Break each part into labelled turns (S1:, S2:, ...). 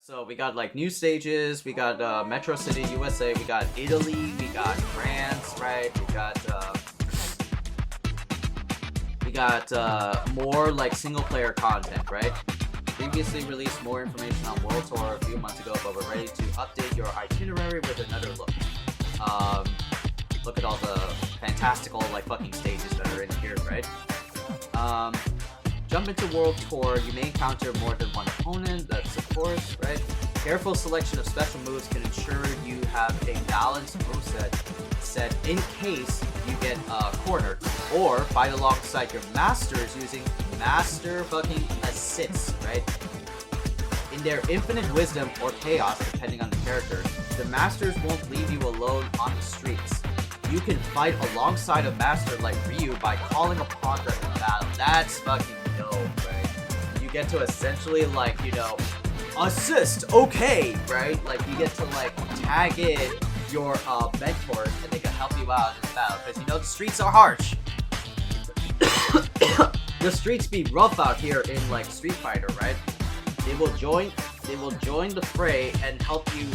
S1: So we got like new stages, we got Metro City, USA, we got Italy, we got France, right? We got more like single player content, right? Previously released more information on World Tour a few months ago, but we're ready to update your itinerary with another look. Look at all the fantastical like fucking stages that are in here, right? Jump into World Tour, you may encounter more than one opponent, that's of course, right? Careful selection of special moves can ensure you have a balanced moveset set in case you get cornered, or fight alongside your masters using master fucking assists, right? In their infinite wisdom or chaos, depending on the character, the masters won't leave you alone on the streets. You can fight alongside a master like Ryu by calling upon them in battle. That's fucking dope, right? You get to essentially like, you know, assist, okay, right? Like you get to like tag in your mentors and they can help you out in battle. Because you know the streets are harsh. The streets be rough out here in like Street Fighter, right? They will join the fray and help you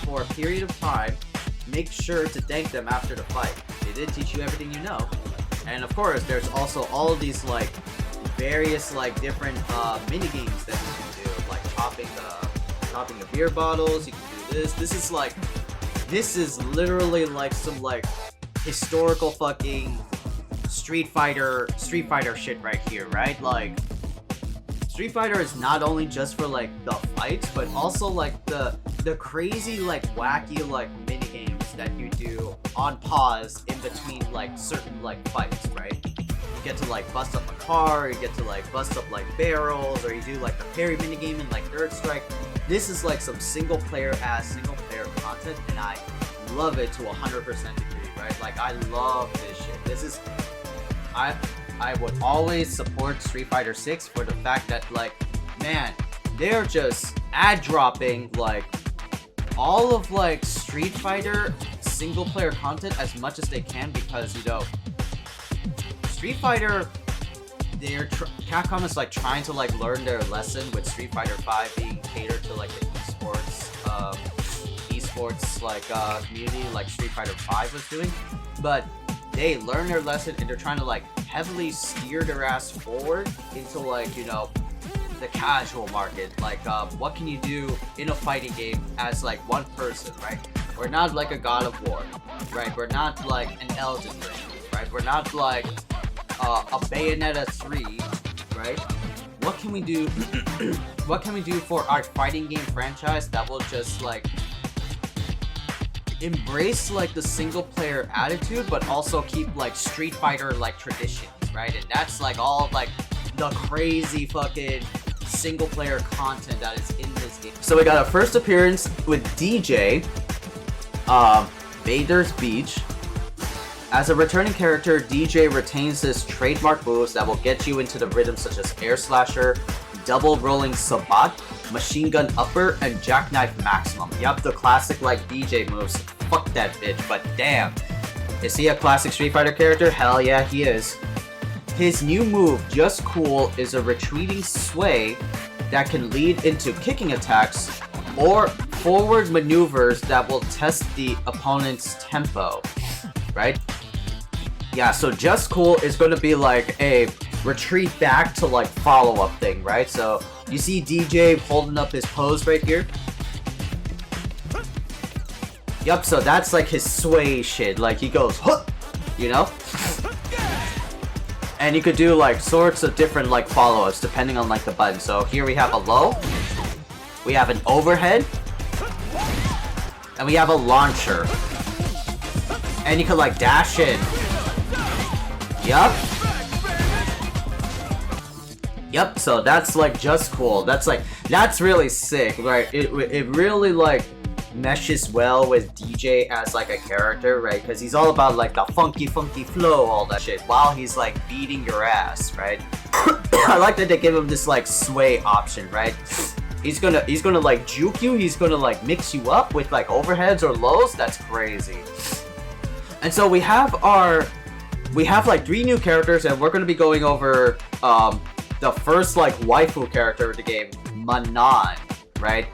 S1: for a period of time. Make sure to thank them after the fight. They did teach you everything you know. And of course, there's also all of these like various like different mini games that you can do, like chopping the beer bottles. You can do this. This is literally like some like historical fucking Street Fighter shit right here, right? Like Street Fighter is not only just for like the fights, but also like the crazy like wacky like mini games that you do on pause in between like certain like fights, right? You get to like bust up a car, you get to like bust up like barrels, or you do like the parry minigame in like Third Strike. This is like some single player content, and I love it to 100% degree, right? Like I love this shit. This is I would always support Street Fighter 6 for the fact that like, man, they're just ad dropping like all of like Street Fighter single player content as much as they can, because you know Street Fighter, Capcom is like trying to like learn their lesson with Street Fighter 5 being catered to like the esports like community like Street Fighter 5 was doing, but they learned their lesson and they're trying to like heavily steer their ass forward into like, you know, the casual market. Like what can you do in a fighting game as like one person, right? We're not like a God of War, right? We're not like an Elden Ring, right? We're not like a Bayonetta 3, right? What can we do what can we do for our fighting game franchise that will just like embrace like the single player attitude, but also keep like Street Fighter like traditions, right? And that's like all like the crazy fucking single player content that is in this game. So we got a first appearance with DJ, Vader's Beach. As a returning character, DJ retains his trademark moves that will get you into the rhythm, such as Air Slasher, Double Rolling Sabat, Machine Gun Upper, and Jackknife Maximum. Yup, the classic like DJ moves. Fuck that bitch, but damn. Is he a classic Street Fighter character? Hell yeah, he is. His new move, Just Cool, is a retreating sway that can lead into kicking attacks or forward maneuvers that will test the opponent's tempo, right? Yeah, so Just Cool is going to be like a retreat back to like follow-up thing, right? So you see DJ holding up his pose right here. Yup, so that's like his sway shit. Like he goes, huh, you know? And you could do like sorts of different like follow-ups depending on like the button. So here we have a low, we have an overhead, and we have a launcher. And you could like dash in. Yup. Yep, so that's like Just Cool. That's really sick, right? It really like meshes well with DJ as like a character, right? Because he's all about like the funky flow, all that shit, while he's like beating your ass, right? I like that they give him this like sway option, right? He's gonna like juke you. He's gonna like mix you up with like overheads or lows. That's crazy. And so we have like 3 new characters, and we're gonna be going over the first like waifu character of the game, Manon, right?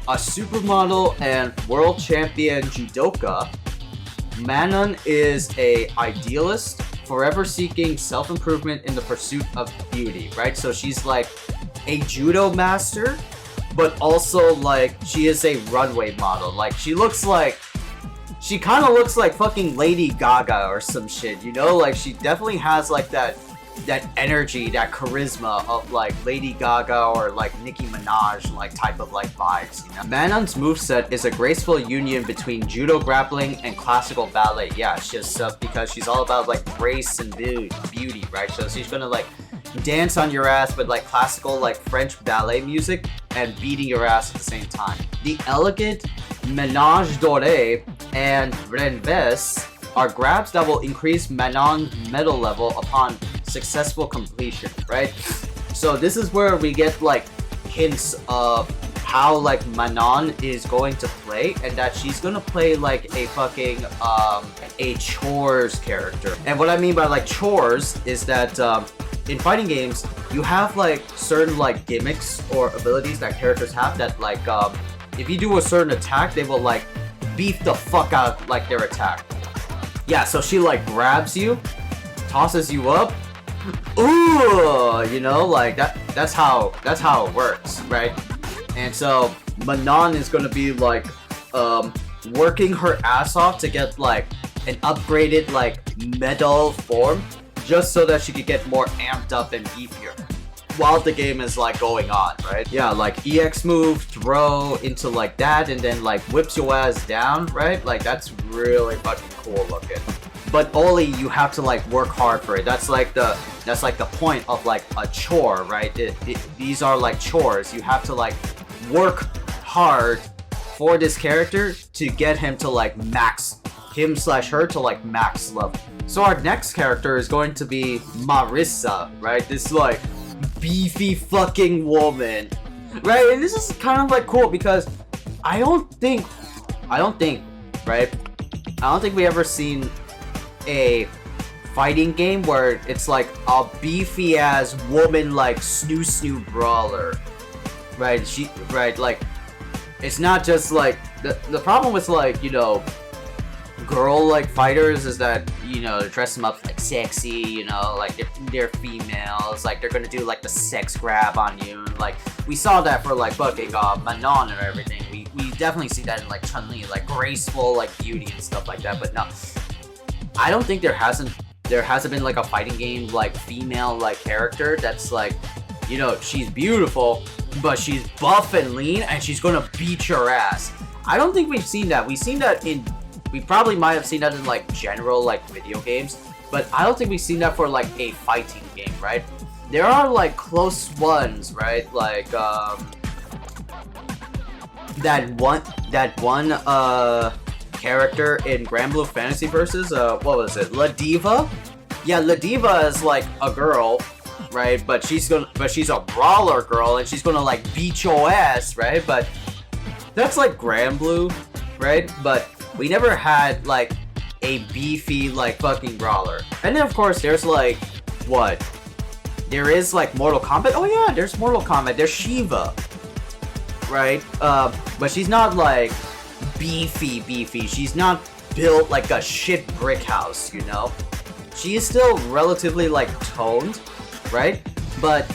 S1: A supermodel and world champion judoka, Manon is a idealist, forever seeking self-improvement in the pursuit of beauty, right? So she's like a judo master, but also like she is a runway model. Like she kind of looks like fucking Lady Gaga or some shit, you know? Like she definitely has like that energy, that charisma of like Lady Gaga or like Nicki Minaj like type of like vibes, you know? Manon's moveset is a graceful union between judo grappling and classical ballet. Yeah, it's just because she's all about like grace and beauty, right? So she's gonna like dance on your ass with like classical like French ballet music and beating your ass at the same time. The elegant Ménage Doré and Renves are grabs that will increase Manon's medal level upon successful completion, right? So this is where we get like hints of how like Manon is going to play, and that she's gonna play like a fucking a chores character. And what I mean by like chores is that in fighting games you have like certain like gimmicks or abilities that characters have that like if you do a certain attack, they will like beef the fuck out like their attack. Yeah, so she like grabs you, tosses you up. Ooh, you know, like that's how it works, right? And so Manon is gonna be like working her ass off to get like an upgraded like medal form, just so that she could get more amped up and beefier while the game is like going on, right? Yeah, like EX move, throw into like that, and then like whips your ass down, right? Like that's really fucking cool looking. But only you have to like work hard for it. That's like the point of like a chore, right? These are like chores. You have to like work hard for this character to get him to like max him/her to like max level. So our next character is going to be Marissa, right? This like beefy fucking woman, right? And this is kind of like cool because I don't think we ever seen a fighting game where it's like a beefy ass woman like snoo brawler, right? Like it's not just like the problem with like, you know, girl like fighters is that, you know, dress them up like sexy, you know, like they're females, like they're gonna do like the sex grab on you. Like we saw that for like fucking Manon and everything. We definitely see that in like Chun-Li, like graceful like beauty and stuff like that. But no, I don't think there hasn't been like a fighting game like female like character that's like, you know, she's beautiful but she's buff and lean and she's gonna beat your ass. I don't think we've seen that. We probably might have seen that in like general like video games, but I don't think we've seen that for like a fighting game, right? There are like close ones, right? Like that one character in Grand Blue Fantasy Versus, what was it? La Diva? Yeah, La Diva is like a girl, right? But she's a brawler girl and she's gonna like beat your ass, right? But that's like Grand Blue, right? But we never had like a beefy like fucking brawler. And then of course there's like what? There is like Mortal Kombat. Oh yeah, there's Mortal Kombat. There's Shiva, right? But she's not like beefy. She's not built like a shit brick house, you know? She is still relatively like toned, right? But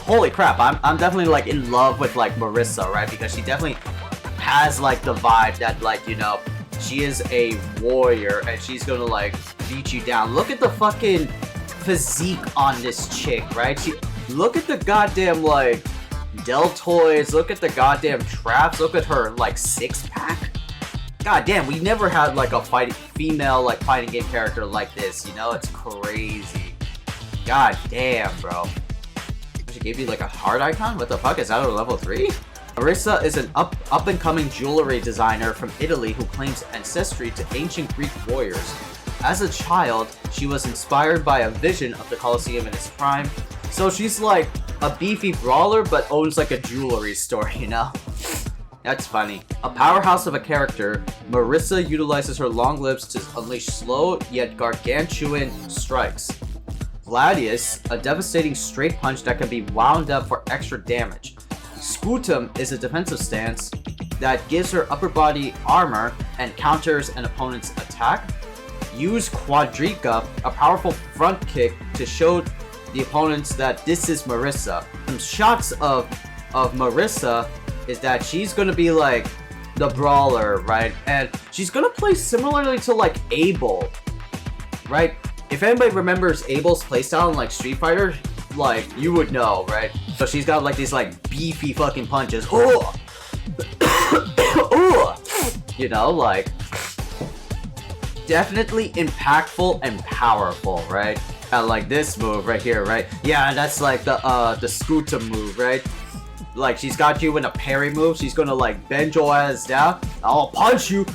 S1: holy crap, I'm definitely like in love with like Marissa, right? Because she definitely has like the vibe that like, you know, she is a warrior and she's gonna like beat you down. Look at the fucking physique on this chick, right? Look at the goddamn like deltoids, look at the goddamn traps, look at her like six-pack. God damn, we never had like a female like fighting game character like this, you know? It's crazy. God damn, bro. She gave you like a heart icon? What the fuck, is that a level 3? Marissa is an up-and-coming jewelry designer from Italy who claims ancestry to ancient Greek warriors. As a child, she was inspired by a vision of the Colosseum in its prime. So she's like a beefy brawler but owns like a jewelry store, you know? That's funny. A powerhouse of a character, Marissa utilizes her long lips to unleash slow yet gargantuan strikes. Gladius, a devastating straight punch that can be wound up for extra damage. Scutum is a defensive stance that gives her upper body armor and counters an opponent's attack. Use Quadrica, a powerful front kick, to show the opponents that this is Marissa. Some shots of Marissa is that she's gonna be like the brawler, right? And she's gonna play similarly to like Abel, right? If anybody remembers Abel's playstyle in like Street Fighter, like you would know, right? So she's got like these like beefy fucking punches. Oh, you know, like definitely impactful and powerful, right? Like this move right here, right? Yeah, that's like the Scutum move, right? Like she's got you in a parry move. She's gonna like bend your ass down. I'll punch you.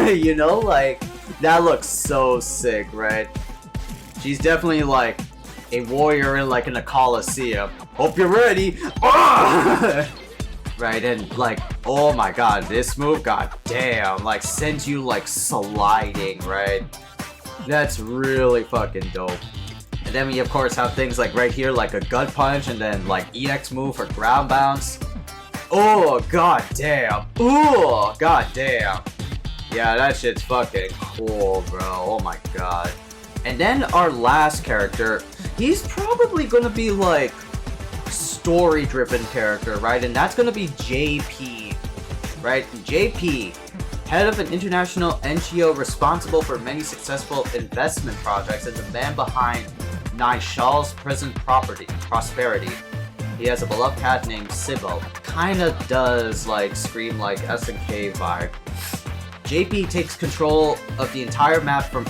S1: You know, like that looks so sick, right? She's definitely like a warrior in like in a coliseum. Hope you're ready. Right, and like, oh my god, this move, god damn, like sends you like sliding, right? That's really fucking dope. And then we of course have things like right here, like a gut punch, and then like EX move for ground bounce. Oh god damn. Oh god damn. Yeah, that shit's fucking cool, bro. Oh my god. And then our last character, he's probably gonna be like story-driven character, right? And that's gonna be JP, right? JP, head of an international NGO responsible for many successful investment projects and the man behind Nishal's present prosperity. He has a beloved cat named Sybil. Kinda does like scream like SNK vibe. JP takes control of the entire map from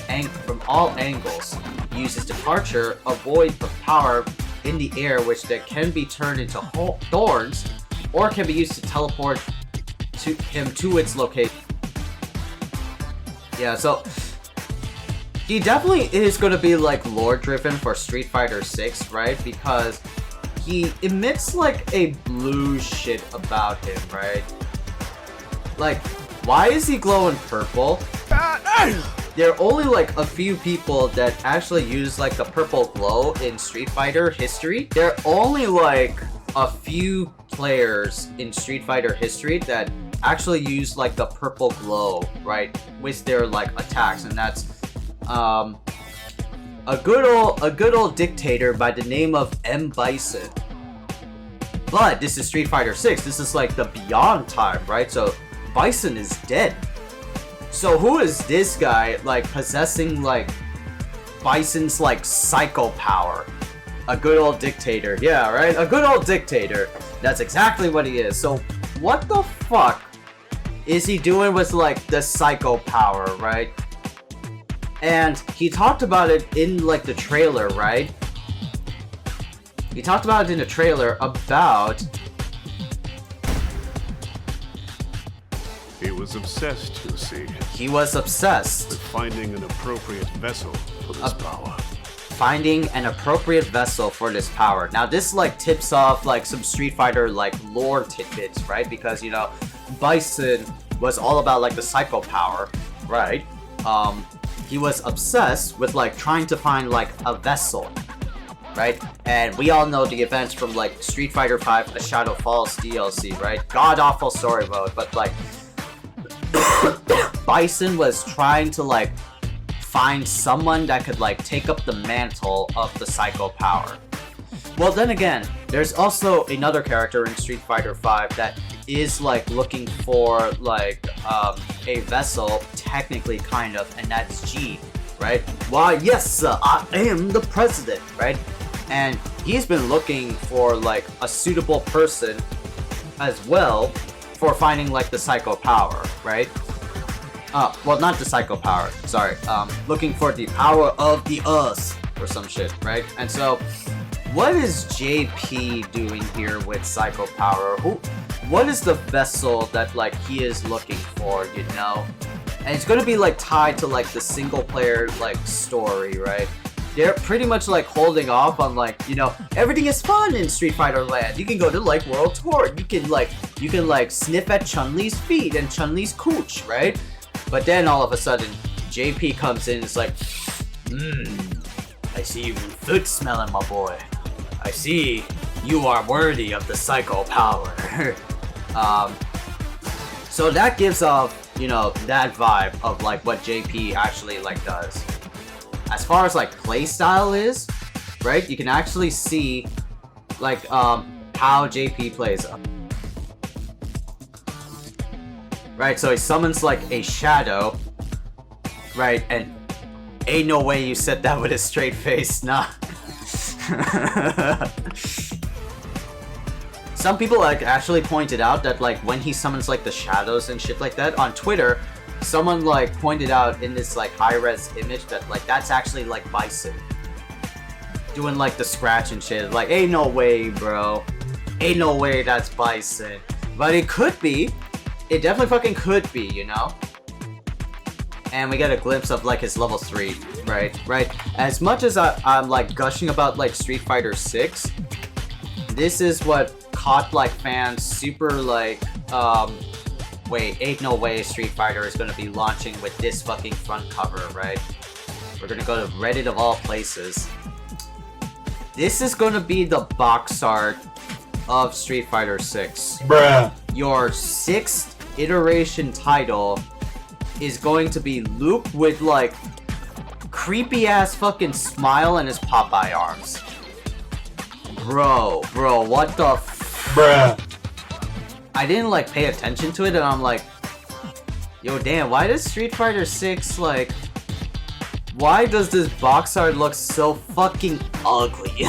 S1: all angles. He uses departure, a void of power in the air, which that can be turned into thorns, or can be used to teleport him to its location. Yeah, so he definitely is going to be like lore driven for Street Fighter 6, right? Because he emits like a blue shit about him, right? Like, why is he glowing purple? There are only like a few people that actually use like the purple glow in Street Fighter history. There are only like a few players in Street Fighter history that actually use like the purple glow, right, with their like attacks, and that's a good old dictator by the name of M. Bison. But this is Street Fighter 6. This is like the beyond time, right? So Bison is dead. So who is this guy like possessing like Bison's like psycho power? A good old dictator. Yeah, right? A good old dictator. That's exactly what he is. So what the fuck is he doing with like the psycho power, right? And he talked about it in like the trailer, right? He talked about it in the trailer about
S2: he was obsessed, you see.
S1: He was obsessed
S2: with finding an appropriate vessel for this power.
S1: Finding an appropriate vessel for this power. Now this like tips off like some Street Fighter like lore tidbits, right? Because you know, Bison was all about like the psycho power, right? He was obsessed with like trying to find like a vessel, right? And we all know the events from like Street Fighter 5 A Shadow Falls DLC, right? God awful story mode, but like Bison was trying to like find someone that could like take up the mantle of the psycho power. Well, then again, there's also another character in Street Fighter 5 that is like looking for like a vessel, technically kind of, and that's G, right? Why, yes, sir, I am the president, right? And he's been looking for like a suitable person as well for finding like the psycho power, right? Well, not the psycho power, sorry. Looking for the power of the us or some shit, right? And so, what is JP doing here with psycho power? What is the vessel that like he is looking for, you know? And it's gonna be like tied to like the single player like story, right? They're pretty much like holding off on like, you know, everything is fun in Street Fighter Land. You can go to like World Tour. You can like sniff at Chun-Li's feet and Chun-Li's cooch, right? But then all of a sudden, JP comes in and it's like, I see you've been foot smelling, my boy. I see You are worthy of the psycho power. So that gives off, you know, that vibe of like what JP actually like does. As far as like playstyle is, right? You can actually see like how JP plays. Right, so he summons like a shadow, right? And ain't no way you said that with a straight face, nah. Some people like actually pointed out that like when he summons like the shadows and shit like that on Twitter, someone like pointed out in this like high-res image that like that's actually like Bison doing like the scratch and shit. Like, ain't no way, bro. Ain't no way that's Bison. But it could be. It definitely fucking could be, you know? And we get a glimpse of like his level 3, right? As much as I'm like gushing about like Street Fighter 6, this is what caught like fans super like, wait, ain't no way Street Fighter is gonna be launching with this fucking front cover, right? We're gonna go to Reddit of all places. This is gonna be the box art of Street Fighter 6.
S3: Bruh.
S1: Your 6th iteration title is going to be Luke with like creepy ass fucking smile and his Popeye arms. Bro, what the
S3: Bruh.
S1: I didn't like pay attention to it and I'm like, yo damn, why does Street Fighter 6 like, why does this box art look so fucking ugly?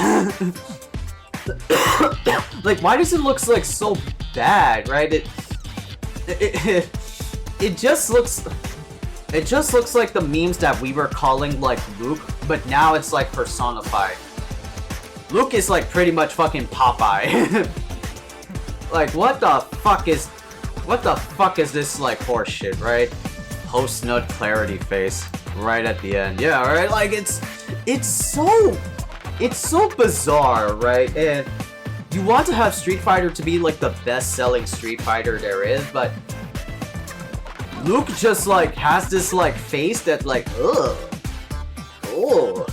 S1: Like, why does it look like so bad, right? It just looks like the memes that we were calling like Luke, but now it's like personified. Luke is like pretty much fucking Popeye. Like, what the fuck is this like horse shit, right? Post nut clarity face right at the end. Yeah, right? Like it's so bizarre, right? And you want to have Street Fighter to be like the best-selling Street Fighter there is, but Luke just like has this like face that like, ugh, oh,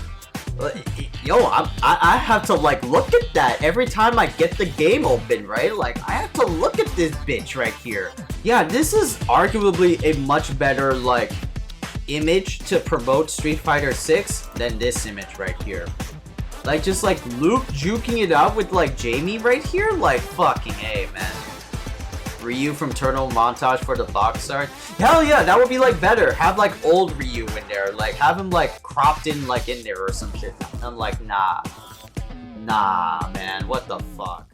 S1: yo, I have to like look at that every time I get the game open, right? Like I have to look at this bitch right here. Yeah, this is arguably a much better like image to promote Street Fighter 6 than this image right here. Like, just like Luke juking it out with like Jamie right here, like fucking A, man. Ryu from Turtle montage for the box art. Hell yeah, that would be like better. Have like old Ryu in there, like have him like cropped in like in there or some shit. I'm like, nah, man, what the fuck.